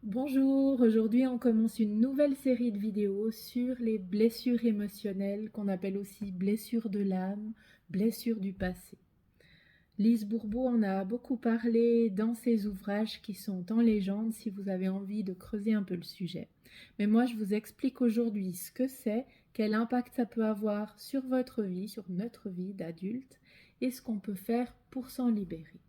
Bonjour, aujourd'hui on commence une nouvelle série de vidéos sur les blessures émotionnelles qu'on appelle aussi blessures de l'âme, blessures du passé. Lise Bourbeau en a beaucoup parlé dans ses ouvrages qui sont en légende si vous avez envie de creuser un peu le sujet. Mais moi je vous explique aujourd'hui ce que c'est, quel impact ça peut avoir sur votre vie, sur notre vie d'adulte et ce qu'on peut faire pour s'en libérer.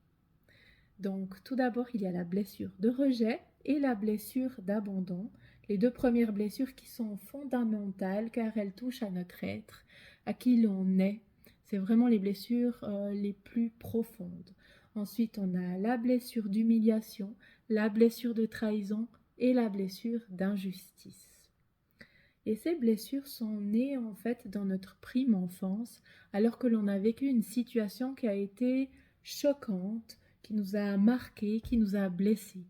Donc tout d'abord, il y a la blessure de rejet et la blessure d'abandon, les deux premières blessures qui sont fondamentales car elles touchent à notre être, à qui l'on est. C'est vraiment les blessures les plus profondes. Ensuite, on a la blessure d'humiliation, la blessure de trahison et la blessure d'injustice. Et ces blessures sont nées en fait dans notre prime enfance, alors que l'on a vécu une situation qui a été choquante, qui nous a marqué, qui nous a blessés.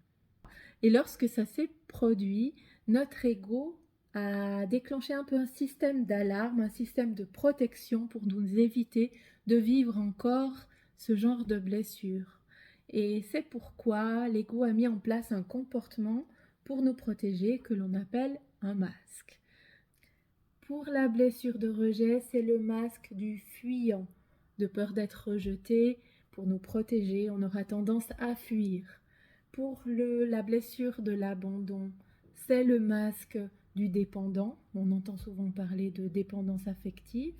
Et lorsque ça s'est produit, notre ego a déclenché un peu un système d'alarme, un système de protection pour nous éviter de vivre encore ce genre de blessure. Et c'est pourquoi l'ego a mis en place un comportement pour nous protéger que l'on appelle un masque. Pour la blessure de rejet, c'est le masque du fuyant. De peur d'être rejeté, pour nous protéger, on aura tendance à fuir. Pour la blessure de l'abandon, c'est le masque du dépendant. On entend souvent parler de dépendance affective.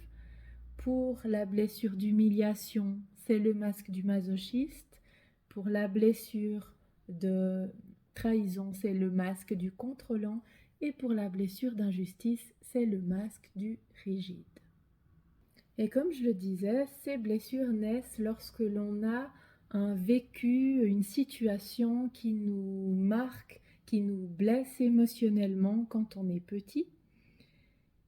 Pour la blessure d'humiliation, c'est le masque du masochiste. Pour la blessure de trahison, c'est le masque du contrôlant. Et pour la blessure d'injustice, c'est le masque du rigide. Et comme je le disais, ces blessures naissent lorsque l'on a un vécu, une situation qui nous marque, qui nous blesse émotionnellement quand on est petit.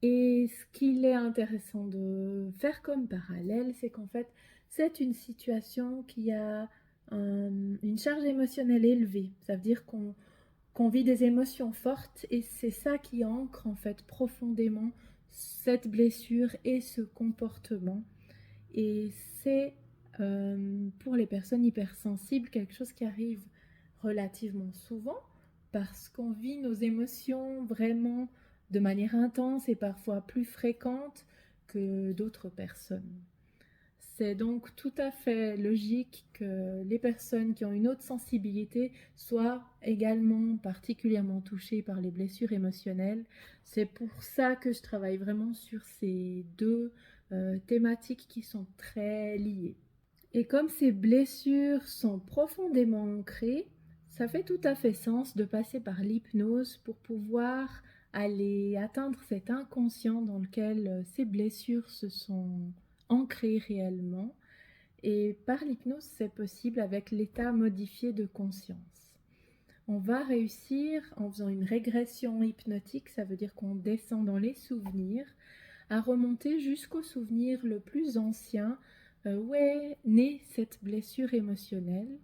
Et ce qu'il est intéressant de faire comme parallèle, c'est qu'en fait, c'est une situation qui a une charge émotionnelle élevée. Ça veut dire qu'on vit des émotions fortes et c'est ça qui ancre en fait profondément cette blessure et ce comportement. Et c'est pour les personnes hypersensibles quelque chose qui arrive relativement souvent parce qu'on vit nos émotions vraiment de manière intense et parfois plus fréquente que d'autres personnes. C'est donc tout à fait logique que les personnes qui ont une haute sensibilité soient également particulièrement touchées par les blessures émotionnelles. C'est pour ça que je travaille vraiment sur ces deux thématiques qui sont très liées. Et comme ces blessures sont profondément ancrées, ça fait tout à fait sens de passer par l'hypnose pour pouvoir aller atteindre cet inconscient dans lequel ces blessures se sont ancrées réellement. Et par l'hypnose, c'est possible avec l'état modifié de conscience. On va réussir en faisant une régression hypnotique, ça veut dire qu'on descend dans les souvenirs, à remonter jusqu'au souvenir le plus ancien où est née cette blessure émotionnelle.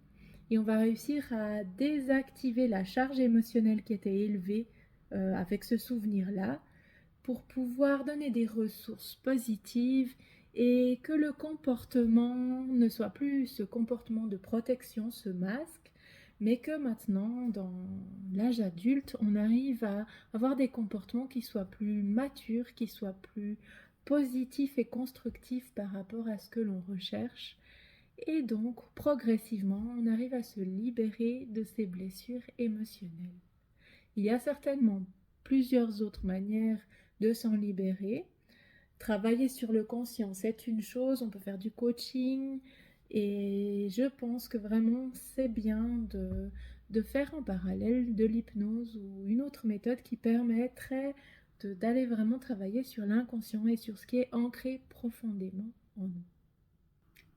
Et on va réussir à désactiver la charge émotionnelle qui était élevée avec ce souvenir-là pour pouvoir donner des ressources positives et que le comportement ne soit plus ce comportement de protection, ce masque, mais que maintenant, dans l'âge adulte, on arrive à avoir des comportements qui soient plus matures, qui soient plus positifs et constructifs par rapport à ce que l'on recherche. Et donc, progressivement, on arrive à se libérer de ces blessures émotionnelles. Il y a certainement plusieurs autres manières de s'en libérer. Travailler sur le conscient, c'est une chose, on peut faire du coaching et je pense que vraiment c'est bien de faire en parallèle de l'hypnose ou une autre méthode qui permettrait d'aller vraiment travailler sur l'inconscient et sur ce qui est ancré profondément en nous.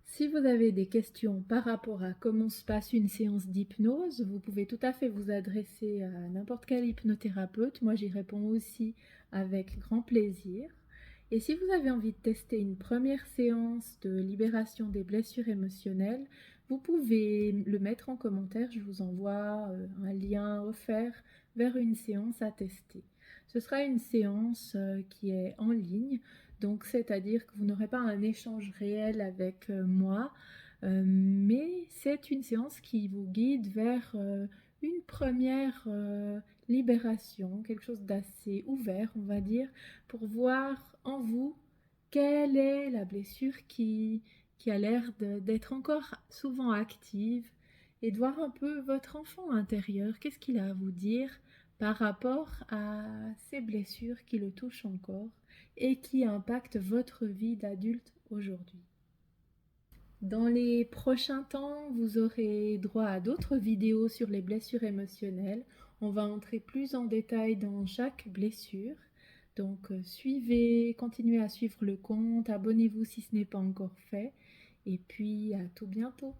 Si vous avez des questions par rapport à comment se passe une séance d'hypnose, vous pouvez tout à fait vous adresser à n'importe quel hypnothérapeute. Moi, j'y réponds aussi avec grand plaisir. Et si vous avez envie de tester une première séance de libération des blessures émotionnelles, vous pouvez le mettre en commentaire. Je vous envoie un lien offert vers une séance à tester. Ce sera une séance qui est en ligne. Donc, c'est-à-dire que vous n'aurez pas un échange réel avec moi, mais c'est une séance qui vous guide vers une première libération, quelque chose d'assez ouvert, on va dire, pour voir en vous quelle est la blessure qui a l'air d'être encore souvent active et de voir un peu votre enfant intérieur, qu'est-ce qu'il a à vous dire par rapport à ces blessures qui le touchent encore et qui impactent votre vie d'adulte aujourd'hui. Dans les prochains temps, vous aurez droit à d'autres vidéos sur les blessures émotionnelles. On va entrer plus en détail dans chaque blessure. Donc continuez à suivre le compte, abonnez-vous si ce n'est pas encore fait. Et puis à tout bientôt.